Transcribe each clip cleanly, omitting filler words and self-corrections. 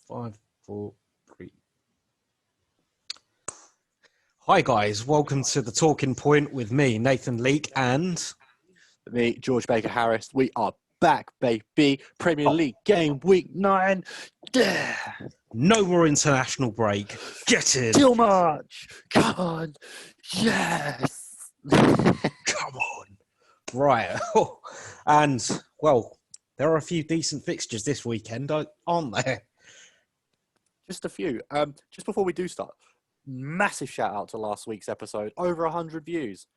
Five, four, three. Hi guys, welcome to the Talking Point with me, Nathan Leake, and me, George Baker Harris. We are back, baby. Premier League game week 9. no more international break. Get in. Still March. Come on. Yes. Come on. Right. And, well, there are a few decent fixtures this weekend, aren't there? Just a few. Just before we do start, massive shout out to last week's episode. Over 100 views.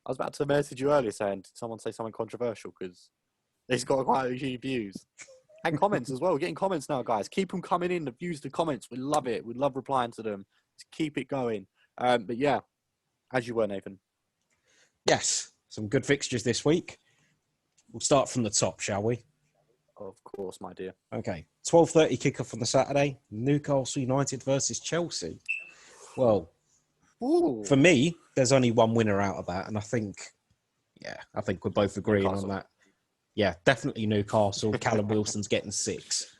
I was about to message you earlier saying, did someone say something controversial? Because it's got quite a few views. And comments as well. We're getting comments now, guys. Keep them coming in. The views, the comments. We love it. We love replying to them. Just keep it going. But yeah, as you were, Nathan. Yes, some good fixtures this week. We'll start from the top, shall we? Of course, my dear. Okay. 12:30 kickoff on the Saturday. Newcastle United versus Chelsea. Well, Ooh. for me, there's only one winner out of that, and I think we're both agreeing Newcastle. on that. Yeah, definitely Newcastle. Callum Wilson's getting 6.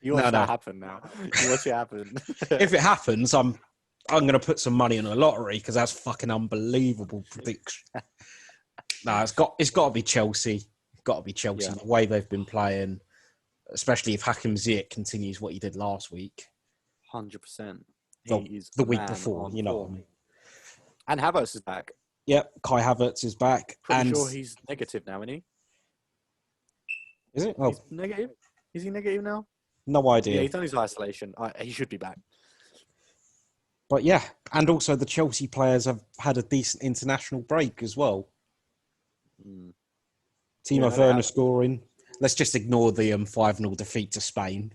You watch that happen now. You watch it happen. If it happens, I'm going to put some money on a lottery because that's fucking unbelievable prediction. No, it's got to be Chelsea. Got to be Chelsea. Yeah. The way they've been playing, especially if Hakim Ziyech continues what he did last week. 100%. The week before, you know what I mean. And Havertz is back. Yep, Kai Havertz is back. Pretty sure he's negative now, isn't he? Is it? Oh, he's negative? Is he negative now? No idea. Yeah, he's done his isolation. He should be back. But yeah, and also the Chelsea players have had a decent international break as well. Timo Werner scoring. Let's just ignore the 5-0 defeat to Spain.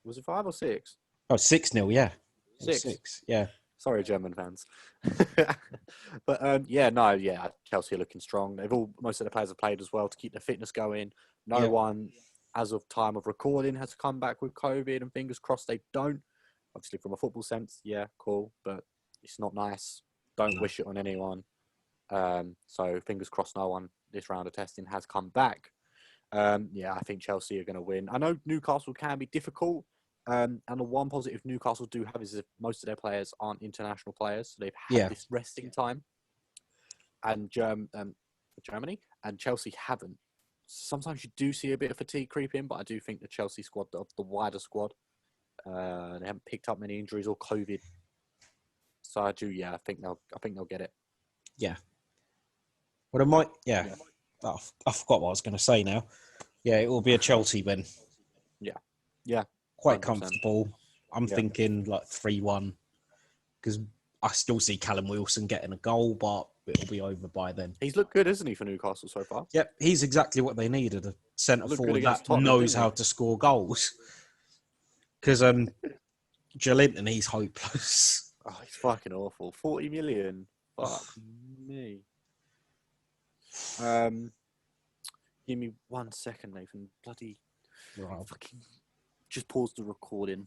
Was it 5 or 6? Oh, 6-0, yeah. 6, yeah. Sorry, German fans. But Chelsea are looking strong. Most of the players have played as well to keep their fitness going. No one, as of time of recording, has come back with COVID, and fingers crossed they don't. Obviously, from a football sense, yeah, cool, but it's not nice. Don't wish it on anyone. So fingers crossed no one this round of testing has come back. I think Chelsea are going to win. I know Newcastle can be difficult. And the one positive Newcastle do have is that most of their players aren't international players. So they've had this resting time. And Germany and Chelsea haven't. Sometimes you do see a bit of fatigue creep in, but I do think the Chelsea squad, the wider squad, they haven't picked up many injuries or COVID. So I think they'll get it. Yeah. Well, it might. Yeah. I forgot what I was going to say now. Yeah, it will be a Chelsea win. Yeah. Yeah. Quite 100%. comfortable. I'm thinking like 3-1 because I still see Callum Wilson getting a goal, but it'll be over by then. He's looked good, isn't he, for Newcastle so far? Yep, he's exactly what they needed, a centre-forward that knows how to score goals. Because Joelinton, he's hopeless. Oh, he's fucking awful. 40 million. Fuck me. Give me 1 second, Nathan. Bloody... Right. Fucking... Just pause the recording.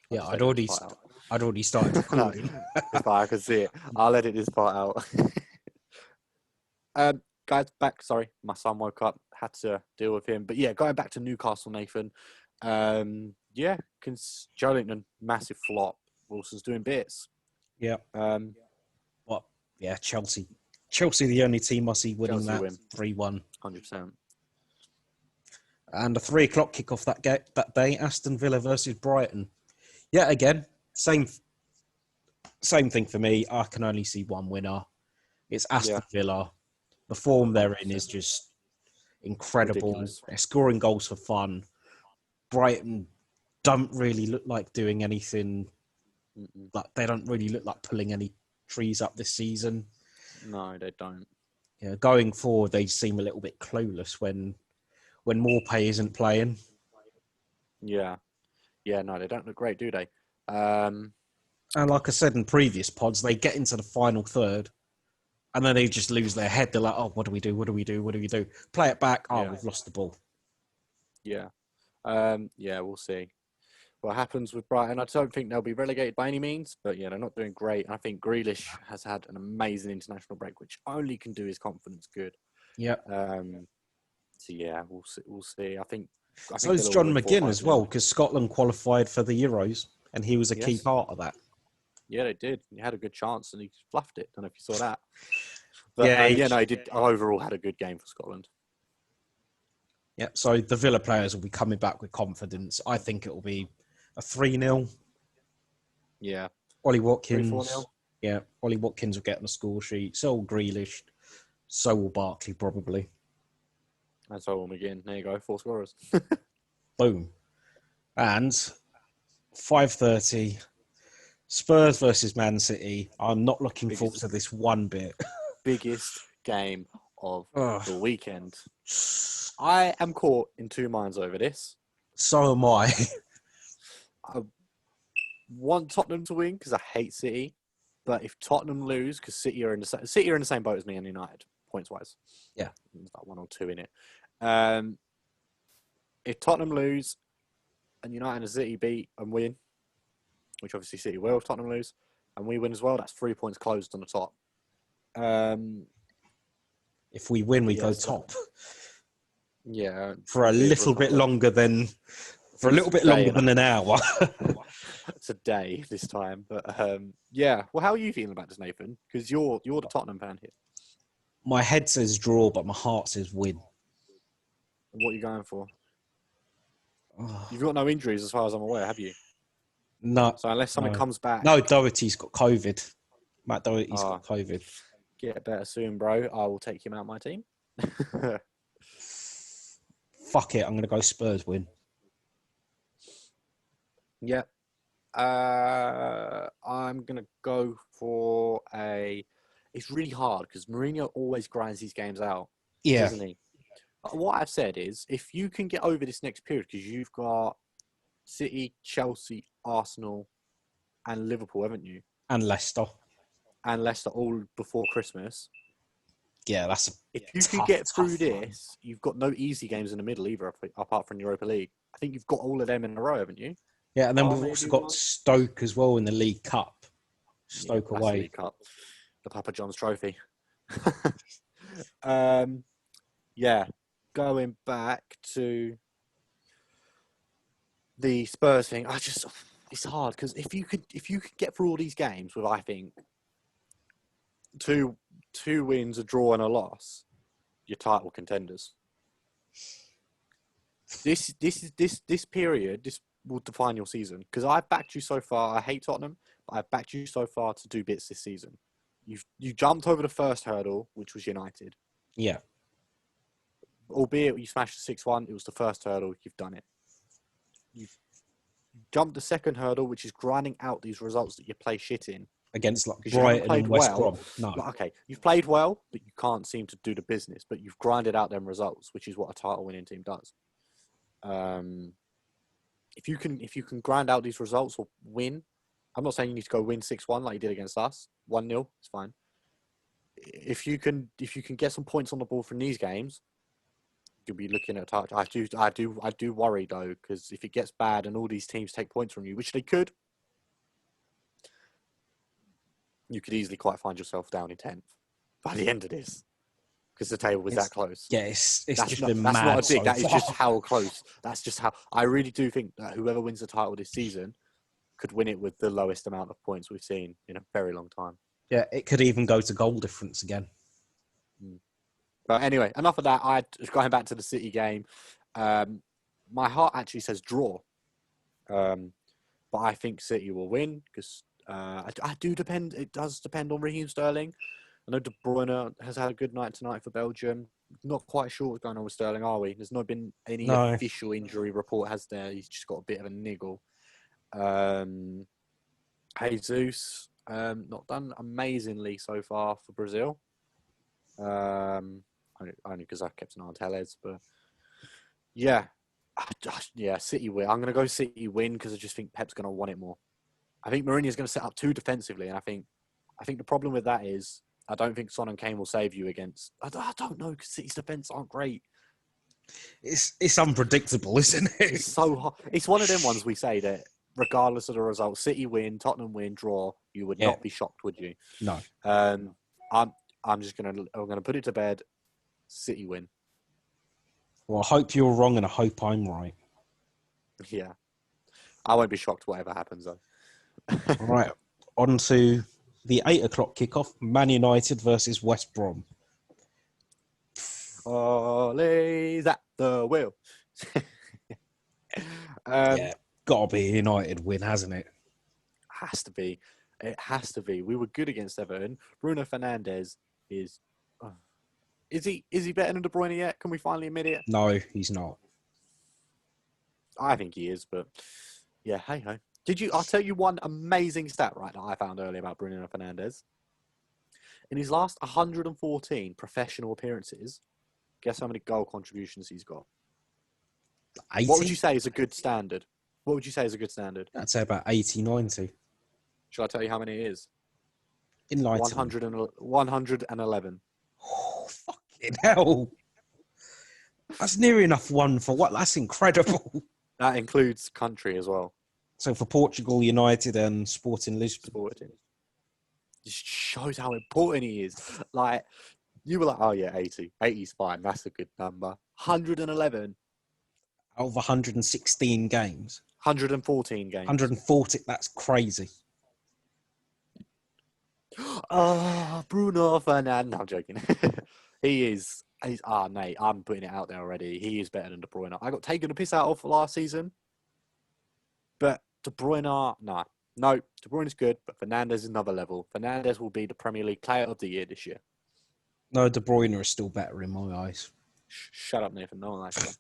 Yeah, I'd already started recording. It's fine, I can see it. I'll edit this part out. Guys, back. Sorry, my son woke up. Had to deal with him. But yeah, going back to Newcastle, Nathan. Joelinton, massive flop. Wilson's doing bits. Yeah. Chelsea. Chelsea, the only team I see winning that 3-1. 100%. And a 3:00 kickoff that day, Aston Villa versus Brighton. Yeah, again, same thing for me. I can only see one winner. It's Aston Villa. The form they're in is just incredible. Ridiculous. They're scoring goals for fun. Brighton don't really look like doing anything. Like they don't really look like pulling any trees up this season. No, they don't. Yeah, going forward, they seem a little bit clueless when Maupay isn't playing. Yeah. Yeah, no, they don't look great, do they? And like I said in previous pods, they get into the final third and then they just lose their head. They're like, oh, what do we do? What do we do? What do we do? Play it back. Oh, we've lost the ball. Yeah. We'll see. what happens with Brighton. I don't think they'll be relegated by any means, but yeah, they're not doing great. And I think Grealish has had an amazing international break, which only can do his confidence good. Yeah. So yeah, we'll see. We'll see. I think So is they'll all John win McGinn 4-5 as well, nil. because Scotland qualified for the Euros, and he was a key Yes. part of that. Yeah, they did. He had a good chance and he fluffed it. Don't know if you saw that. But Yeah, he did. Overall, had a good game for Scotland. Yeah, so the Villa players will be coming back with confidence. I think it will be a 3-0. Yeah. Ollie 3-4 Watkins. 0. Yeah, Ollie Watkins will get on the score sheet. So will Grealish. So will Barkley, probably. And so will McGinn. There you go. 4 scorers. Boom. And 5:30, Spurs versus Man City. I'm not looking forward to this one bit. Biggest game of Ugh. the weekend. I am caught in two minds over this. So am I. I want Tottenham to win because I hate City. But if Tottenham lose, because City are in the same boat as me and United, points wise. Yeah. There's like 1 or 2 in it. If Tottenham lose and United and City beat and win, which obviously City will if Tottenham lose, and we win as well, that's 3 points closed on the top. If we win, we go top. Yeah. For a little bit longer than... For a little bit longer than an hour. It's a day this time. But yeah. Well, how are you feeling about this, Nathan? Because you're the Tottenham fan here. My head says draw, but my heart says win. What are you going for? You've got no injuries as far as I'm aware, have you? No. So unless someone comes back... No, Doherty's got COVID. Matt Doherty's got COVID. Get better soon, bro. I will take him out of my team. Fuck it. I'm going to go Spurs win. Yeah. I'm going to go for a... It's really hard because Mourinho always grinds these games out. Yeah. Doesn't he? What I've said is, if you can get over this next period, because you've got City, Chelsea, Arsenal, and Liverpool, haven't you? And Leicester. And Leicester all before Christmas. Yeah, that's if you can get through this, you've got no easy games in the middle either, apart from Europa League. I think you've got all of them in a row, haven't you? Yeah, and then we've also got Stoke as well in the League Cup. Stoke away. The League Cup. The Papa John's Trophy. Yeah. Going back to the Spurs thing, it's hard because if you could get through all these games with, I think, two wins, a draw, and a loss, you're title contenders. This period, this will define your season. Because I've backed you so far. I hate Tottenham, but I've backed you so far to do bits this season. You jumped over the first hurdle, which was United. Yeah. Albeit you smashed the 6-1, it was the first hurdle. You've done it. You've jumped the second hurdle, which is grinding out these results that you play shit in. Against like Brighton and West Brom. No. Okay, you've played well, but you can't seem to do the business. But you've grinded out them results, which is what a title-winning team does. If you can grind out these results or win, I'm not saying you need to go win 6-1 like you did against us. 1-0, it's fine. If you can get some points on the board from these games, you'll be looking at a touch. I do worry though, because if it gets bad and all these teams take points from you, which they could, you could easily quite find yourself down in 10th by the end of this, because the table was that close. Yeah, it's just That's been mad. not a dig. So that is far. just how close. That's just how I really do think that whoever wins the title this season could win it with the lowest amount of points we've seen in a very long time. Yeah, it could even go to goal difference again. But anyway, enough of that. Going back to the City game. My heart actually says draw. But I think City will win because it does depend on Raheem Sterling. I know De Bruyne has had a good night tonight for Belgium. Not quite sure what's going on with Sterling, are we? There's not been any official injury report, has there? He's just got a bit of a niggle. Jesus, not done amazingly so far for Brazil. Only because I kept an eye on Tellez, but yeah, City win. I'm going to go City win because I just think Pep's going to want it more. I think Mourinho's going to set up too defensively, and I think the problem with that is I don't think Son and Kane will save you against. I don't know because City's defense aren't great. It's unpredictable, isn't it? It's so hot. It's one of them ones we say that regardless of the result, City win, Tottenham win, draw, you would Yeah. not be shocked, would you? No. I'm gonna put it to bed. City win. Well, I hope you're wrong and I hope I'm right. Yeah, I won't be shocked whatever happens though. All right. On to the 8 o'clock kickoff. Man United versus West Brom. Ollie's at the wheel. Yeah. Gotta be a United win, hasn't it? Has to be. It has to be. We were good against Everton. Bruno Fernandes is. Is he better than De Bruyne yet? Can we finally admit it? No, he's not. I think he is, but yeah, hey ho. I'll tell you one amazing stat right that I found earlier about Bruno Fernandes. In his last 114 professional appearances, guess how many goal contributions he's got? 80? What would you say is a good standard? I'd say about 80, 90. Shall I tell you how many it is? Enlightened. 111. Oh, fucking hell. That's near enough one for what? That's incredible. That includes country as well. So for Portugal, United and Sporting Lisbon. Sporting. Just shows how important he is. Like, you were like, oh yeah, 80. 80's fine. That's a good number. 111. Out of 116 games. 114 games. 140. That's crazy. Bruno Fernandes. No, I'm joking. He's mate, I'm putting it out there already. He is better than De Bruyne. I got taken a piss out of last season. But De Bruyne, no. No, De Bruyne is good, but Fernandes is another level. Fernandes will be the Premier League Player of the Year this year. No, De Bruyne is still better in my eyes. Shut up, Nathan. No one likes that.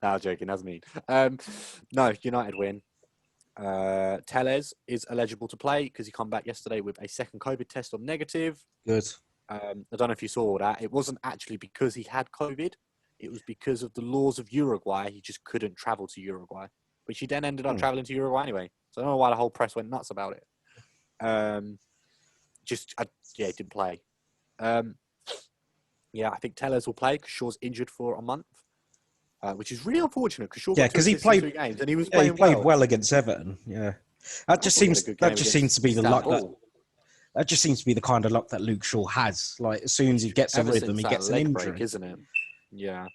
No, I'm joking. That's mean. No, United win. Telles is eligible to play because he come back yesterday with a second COVID test of negative. Good. I don't know if you saw that. It wasn't actually because he had COVID. It was because of the laws of Uruguay. He just couldn't travel to Uruguay. Which he then ended up traveling to Uruguay anyway. So I don't know why the whole press went nuts about it. He didn't play. I think Telles will play because Shaw's injured for a month. Which is really unfortunate because Shaw got he played 2 games and he was he playing played well against Everton. Yeah, that just seems to be the luck that just seems to be the kind of luck that Luke Shaw has. Like as soon as he gets a rhythm, he gets an injury, break, isn't it? Yeah.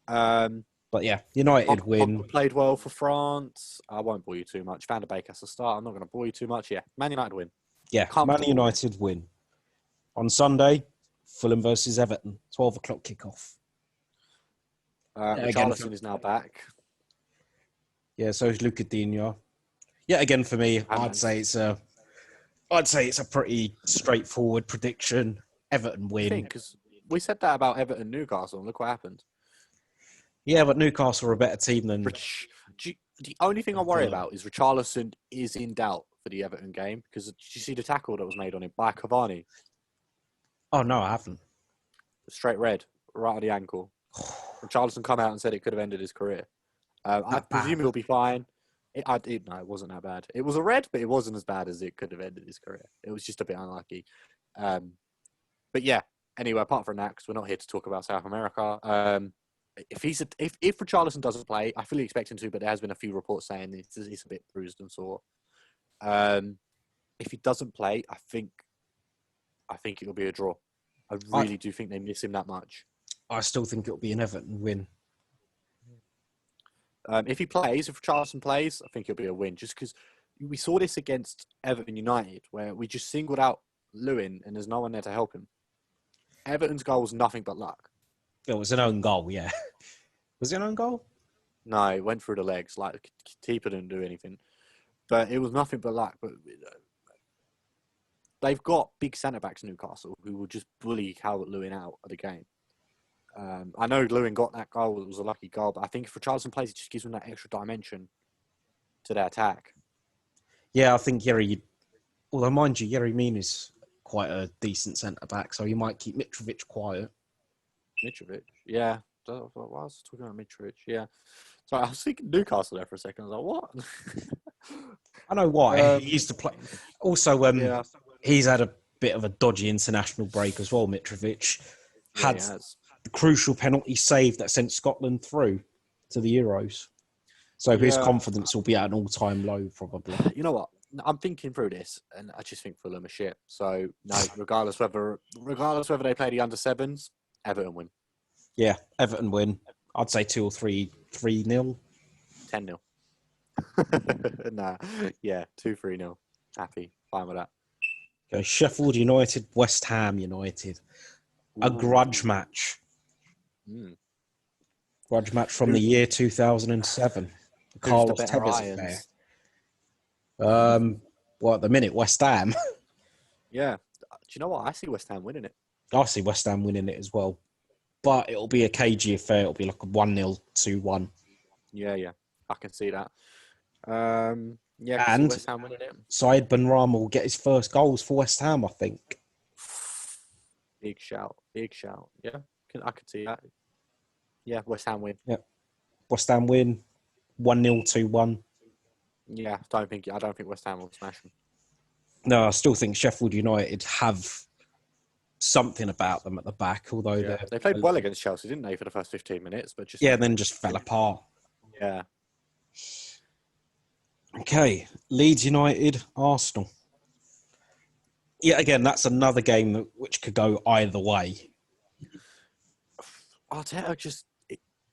But yeah, United win. Played well for France. I won't bore you too much. Van der Beek has to start. I'm not going to bore you too much. Yeah, Man United win. Yeah, Man United win. On Sunday, Fulham versus Everton, 12 o'clock kickoff. Richarlison is now back. Yeah, so is Luca Digne. Yeah, again for me, I'd say it's a pretty straightforward prediction. Everton win. Because we said that about Everton Newcastle, and look what happened. Yeah, but Newcastle are a better team than. The only thing I worry about is Richarlison is in doubt for the Everton game because did you see the tackle that was made on him by Cavani? Oh no, I haven't. Straight red, right on the ankle. Richarlison come out and said it could have ended his career. I presume he'll be fine. It wasn't that bad. It was a red, but it wasn't as bad as it could have ended his career. It was just a bit unlucky. But yeah, anyway, apart from that, because we're not here to talk about South America, if Richarlison doesn't play, I fully expect him to, but there has been a few reports saying he's a bit bruised and sore. If he doesn't play, I think it'll be a draw. I really do think they miss him that much. I still think it'll be an Everton win. If Richarlison plays, I think it'll be a win. Just because we saw this against Everton United, where we just singled out Lewin and there's no one there to help him. Everton's goal was nothing but luck. It was an own goal, yeah. Was it an own goal? No, it went through the legs. Like, keeper didn't do anything. But it was nothing but luck. But they've got big centre-backs, Newcastle, who will just bully Calvert-Lewin out of the game. I know Lewin got that goal. It was a lucky goal. But I think if Richarlison plays, it just gives them that extra dimension to their attack. Yeah, I think although mind you, Yerry Mina is quite a decent centre-back, so you might keep Mitrovic quiet. Mitrovic? Yeah. I was talking about Mitrovic, yeah. So I was thinking Newcastle there for a second. I was like, what? I know why. He used to play. Also, he's had a bit of a dodgy international break as well, Mitrovic. the crucial penalty save that sent Scotland through to the Euros. So his Yeah. confidence will be at an all-time low, probably. You know what? I'm thinking through this, and I just think Fulham are shit. So no, regardless whether they play the under sevens, Everton win Yeah, Everton win. I'd say 2 or 3-0. 10-0. Nah, yeah, 2-3-0. Happy, fine with that. Okay, Sheffield United, West Ham United. A grudge match. Mm. Grudge match from the year 2007. The Who's the Carlos better Tevez affair. Irons? Well, at the minute, West Ham. Yeah. Do you know what? I see West Ham winning it. I see West Ham winning it as well. But it'll be a cagey affair. It'll be like a 1-0, 2-1. Yeah. I can see that. Yeah, I can see And West Ham winning it. Said Benrahma will get his first goals for West Ham, I think. Big shout. Yeah, I could see that. Yeah, West Ham win. Yeah. West Ham win 1-0, 2-1. Yeah, I don't think West Ham will smash them. No, I still think Sheffield United have something about them at the back, although they played well against Chelsea, didn't they, for the first 15 minutes? But just then just fell apart. Yeah. Okay, Leeds United, Arsenal. Yeah, again, that's another game which could go either way. Arteta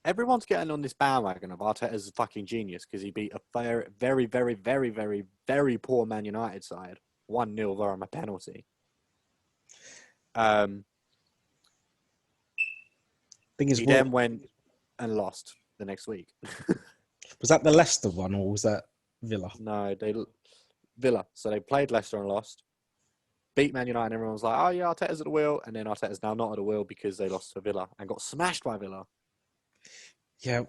everyone's getting on this bandwagon of Arteta's a fucking genius because he beat a very, very, very, very, very, very poor Man United side 1-0 via a penalty. He then went and lost the next week. Was that the Leicester one or was that Villa? No, Villa. So they played Leicester and lost. Beat Man United and everyone was like, oh yeah, Arteta's at the wheel. And then Arteta's now not at the wheel because they lost to Villa and got smashed by Villa. Yeah,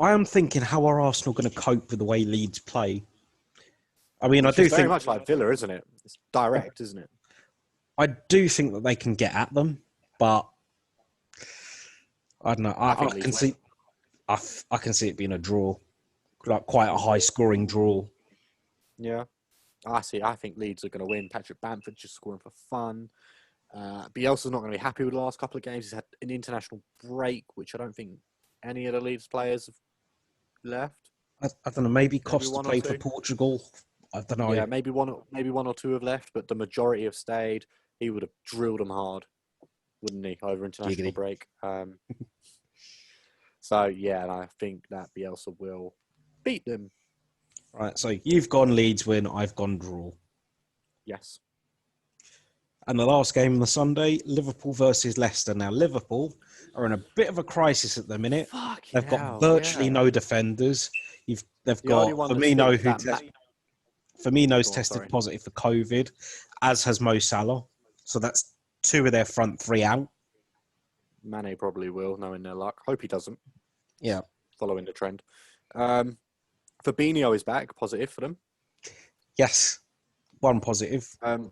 I am thinking, how are Arsenal going to cope with the way Leeds play? I mean, I do think very much like Villa, isn't it? It's direct, isn't it? I do think that they can get at them, but I don't know. I can see, I can see it being a draw, like quite a high-scoring draw. Yeah, I think Leeds are going to win. Patrick Bamford just scoring for fun. Bielsa's not going to be happy with the last couple of games. He's had an international break, which I don't think any of the Leeds players have left. I don't know. Maybe Costa played for Portugal. I don't know. Yeah, maybe one or two have left, but the majority have stayed. He would have drilled them hard, wouldn't he, over international break? So yeah, and I think that Bielsa will beat them. Right. So you've gone Leeds win. I've gone draw. Yes. And the last game on the Sunday, Liverpool versus Leicester. Now, Liverpool are in a bit of a crisis at the minute. They've got virtually no defenders. They've got Firmino's tested positive for COVID, as has Mo Salah. So that's two of their front three out. Mane probably will, knowing their luck. Hope he doesn't. Yeah. Following the trend. Fabinho is back, positive for them. Yes. One positive. Do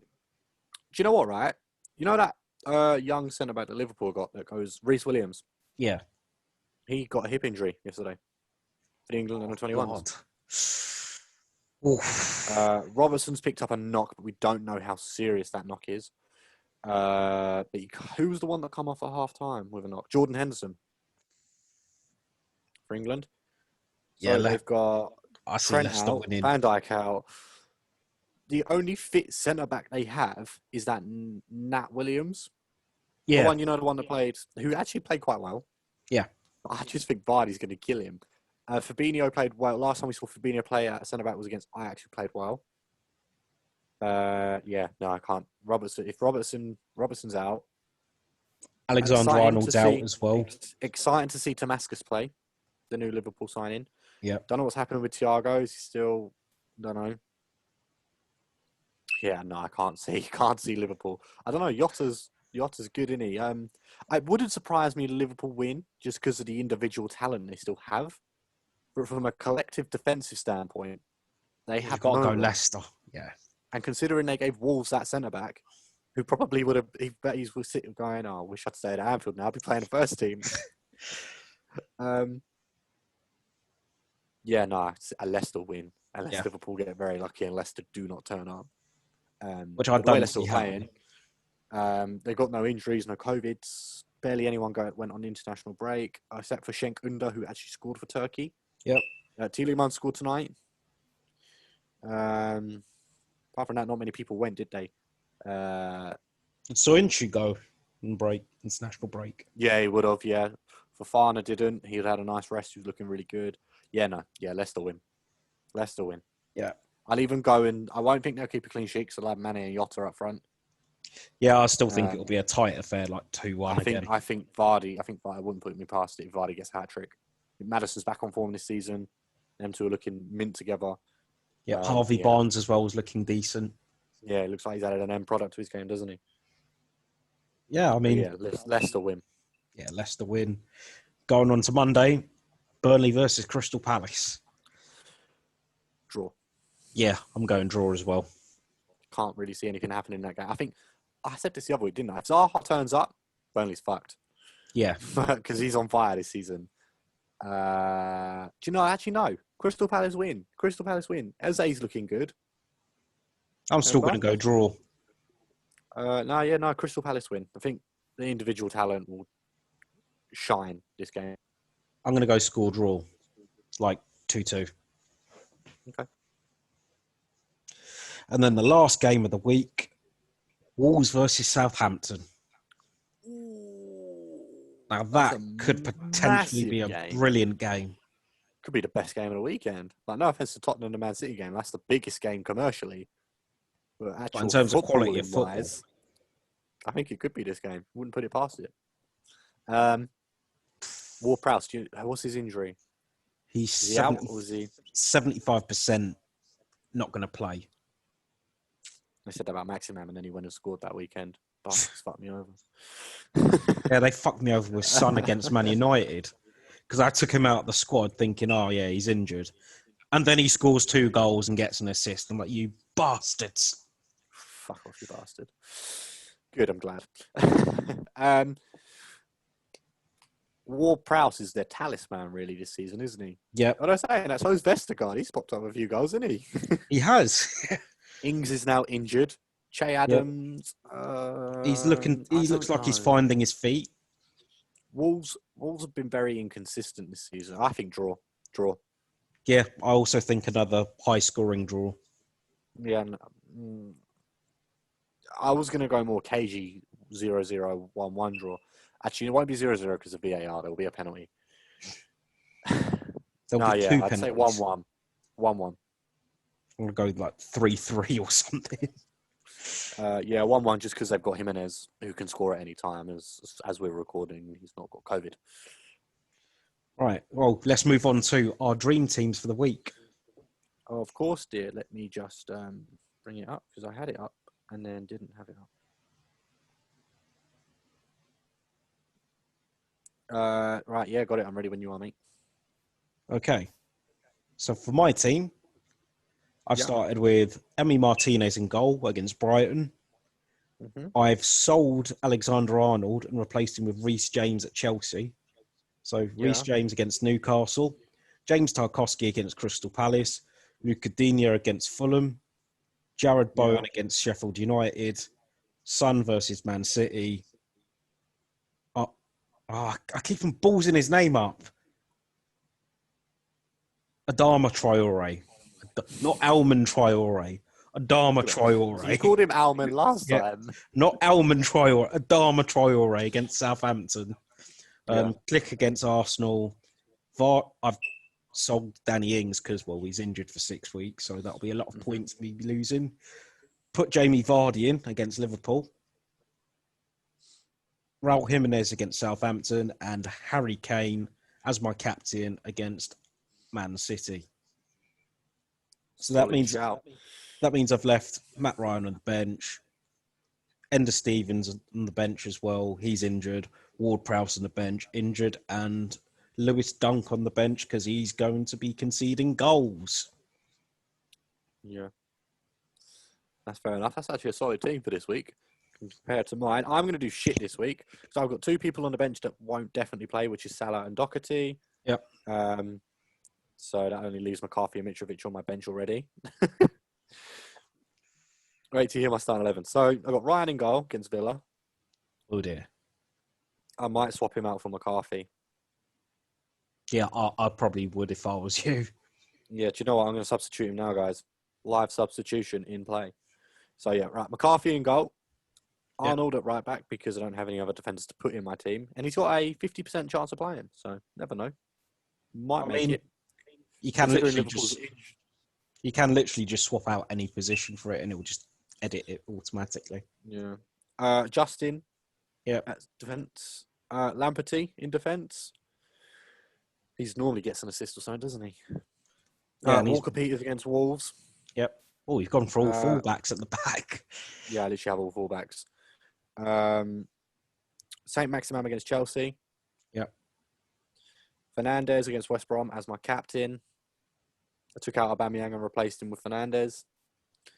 you know what, right? You know that young centre-back that Liverpool got that goes, Reece Williams? Yeah. He got a hip injury yesterday for the England under-21s. Robertson's picked up a knock, but we don't know how serious that knock is. But who was the one that come off at half-time with a knock? Jordan Henderson for England. So they've got Trent out, Van Dijk out. The only fit centre-back they have is that Nat Williams. Yeah. The one that played, who actually played quite well. Yeah. I just think Vardy's going to kill him. Fabinho played well. Last time we saw Fabinho play at centre-back was against Ajax, who played well. I can't. If Robertson's out. Alexander-Arnold's out as well. Exciting to see Damascus play, the new Liverpool signing. Yeah. Don't know what's happening with Thiago. Is he still, don't know. Yeah, no, I can't see Liverpool. I don't know. Yotta's good, isn't he? It wouldn't surprise me if Liverpool win just because of the individual talent they still have. But from a collective defensive standpoint, they have got to go Leicester. Yeah. And considering they gave Wolves that centre-back, who probably would have, he was sitting going, oh, I wish I'd stay at Anfield now. I'd be playing the first team. A Leicester win. Unless Liverpool get very lucky and Leicester do not turn up. Which I don't see playing. They've got no injuries, no COVIDs. Barely anyone went on international break, except for Schenk Under, who actually scored for Turkey. Yep. Tielemans scored tonight. Apart from that, not many people went, did they? So Inchu go and break international break. Yeah, he would have. Yeah, Fofana didn't. He had a nice rest. He was looking really good. Yeah, no. Yeah, Leicester win. Leicester win. Yeah. I'll even go and I won't think they'll keep a clean sheet because they'll have Mane and Jota up front. Yeah, I still think it'll be a tight affair, like 2-1 again. I think Vardy. I wouldn't put me past it if Vardy gets a hat trick. Madison's back on form this season. Them two are looking mint together. Yeah, Harvey Barnes as well was looking decent. Yeah, it looks like he's added an end product to his game, doesn't he? Yeah, I mean... But yeah, Leicester win. Yeah, Leicester win. Going on to Monday, Burnley versus Crystal Palace. Draw. Yeah, I'm going draw as well. Can't really see anything happening in that game. I think I said this the other week, didn't I? If Zaha turns up, Burnley's fucked. Yeah. Because he's on fire this season. Do you know? Actually, no. Crystal Palace win. Crystal Palace win. Eze's looking good. I'm still going to go draw. No. Crystal Palace win. I think the individual talent will shine this game. I'm going to go score draw. Like 2-2. Okay. And then the last game of the week, Wolves versus Southampton. Now that could potentially be a brilliant game. Could be the best game of the weekend. Like, no offense to Tottenham and Man City game, that's the biggest game commercially. But in terms of quality of football, I think it could be this game. Wouldn't put it past it. Ward-Prowse, what's his injury? He's 75% not going to play. I said that about Maximum, and then he went and scored that weekend. Bastards fucked me over. Yeah, they fucked me over with Son against Man United because I took him out of the squad thinking, oh, yeah, he's injured. And then he scores 2 goals and gets an assist. I'm like, you bastards. Fuck off, you bastard. Good, I'm glad. Ward-Prowse is their talisman, really, this season, isn't he? Yeah. What I saying? That's So's Vestergaard. He's popped up a few goals, isn't he? He has. Ings is now injured. Che Adams. He looks like he's finding his feet. Wolves have been very inconsistent this season. I think draw. Yeah, I also think another high-scoring draw. Yeah, I was going to go more cagey 0-0, 1-1 draw. Actually, it won't be 0-0 because of VAR. There will be a penalty. I'd say 1-1. 1-1. I'm going to go like 3-3 or something. 1-1 just because they've got Jimenez who can score at any time. As we're recording, he's not got COVID. Right. Well, let's move on to our dream teams for the week. Oh, of course, dear. Let me just bring it up because I had it up and then didn't have it up. Right, yeah, got it. I'm ready when you are, mate. Okay. So for my team, I've started with Emi Martinez in goal against Brighton. Mm-hmm. I've sold Alexander-Arnold and replaced him with Reece James at Chelsea. So Reece James against Newcastle, James Tarkowski against Crystal Palace, Luca Digne against Fulham, Jared Bowen against Sheffield United, Son versus Man City. I keep on ballsing his name up. Adama Traore. Not Almond Traore. Adama Traore. You called him Almond last time. Not Almond Traore. Adama Traore against Southampton. Click against Arsenal. I've sold Danny Ings because, he's injured for 6 weeks, so that'll be a lot of points me losing. Put Jamie Vardy in against Liverpool. Raul Jimenez against Southampton and Harry Kane as my captain against Man City. So that means I've left Matt Ryan on the bench, Ender Stevens on the bench as well. He's injured. Ward-Prowse on the bench, injured, and Lewis Dunk on the bench because he's going to be conceding goals. Yeah, that's fair enough. That's actually a solid team for this week compared to mine. I'm going to do shit this week because I've got 2 people on the bench that won't definitely play, which is Salah and Doherty. Yep. So that only leaves McCarthy and Mitrovic on my bench already. Wait to hear my starting 11. So I've got Ryan in goal against Villa. Oh dear. I might swap him out for McCarthy. Yeah, I probably would if I was you. Yeah, do you know what? I'm going to substitute him now, guys. Live substitution in play. So, yeah, right. McCarthy in goal. Yeah. Arnold at right back because I don't have any other defenders to put in my team. And he's got a 50% chance of playing. So, never know. Might I make mean, it. you can Considering literally Liverpool's... just swap out any position for it, and it will just edit it automatically. Yeah. Justin Yeah. at defence. Lamperty in defence. He's normally gets an assist or something, doesn't he? Yeah, and Walker Peters against Wolves. Yep. Oh, you've gone for all fullbacks at the back. Yeah, I literally have all fullbacks. Saint Maximum against Chelsea. Yep. Fernandes against West Brom as my captain. I took out Aubameyang and replaced him with Fernandes.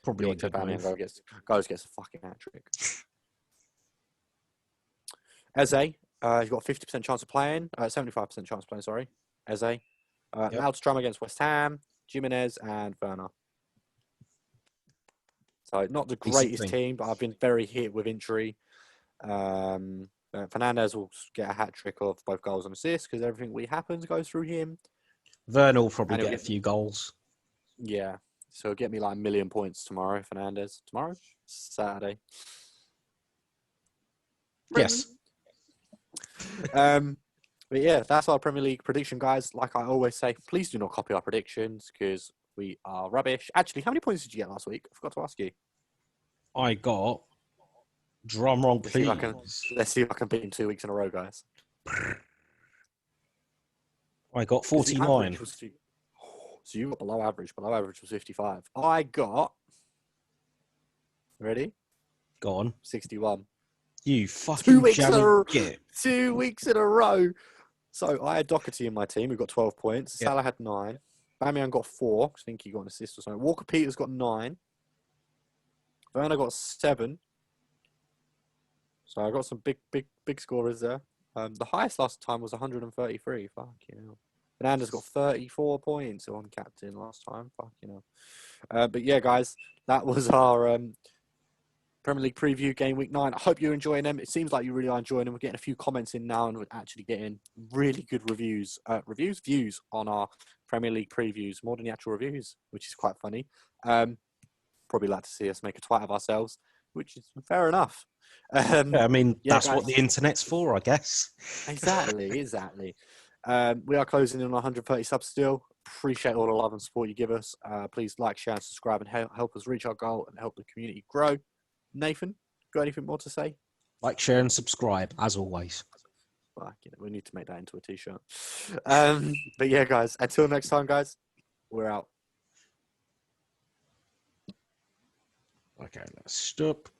Probably a good Aubameyang move. gets a fucking hat trick. Eze, he's got a 50% chance of playing. 75% chance of playing, sorry. Eze. Yep. Laudstrom against West Ham. Jimenez and Werner. So not the greatest team, but I've been very hit with injury. Fernandes will get a hat trick of both goals and assists because everything we happens goes through him. Werner will probably get a few goals. Yeah. So get me like 1 million points tomorrow, Fernandes. Tomorrow? Saturday. Yes. But yeah, that's our Premier League prediction, guys. Like I always say, please do not copy our predictions because we are rubbish. Actually, how many points did you get last week? I forgot to ask you. I got, drum roll, please. Let's see if I can beat in 2 weeks in a row, guys. I got 49. So you got below average. Below average was 55. I got, ready? Go on. 61. You fucking 2 weeks in a git. 2 weeks in a row. So I had Doherty in my team, who got 12 points. Yep. Salah had 9. Bamian got 4. I think he got an assist or something. Walker Peters got 9. Werner got 7. So I got some big scorers there. The highest last time was 133. Fuck you know. Fernandes got 34 points on captain last time. Fuck you know. But yeah, guys, that was our Premier League preview game week 9. I hope you're enjoying them. It seems like you really are enjoying them. We're getting a few comments in now, and we're actually getting really good views on our Premier League previews, more than the actual reviews, which is quite funny. Probably like to see us make a twat of ourselves, which is fair enough. Yeah, I mean, that's guys, what the internet's for, I guess. Exactly. We are closing in on 130 subs still. Appreciate all the love and support you give us. Please like, share, and subscribe, and help us reach our goal and help the community grow. Nathan, got anything more to say? Like, share, and subscribe, as always. Well, we need to make that into a t-shirt. But yeah, guys, until next time, guys, we're out. Okay, let's stop.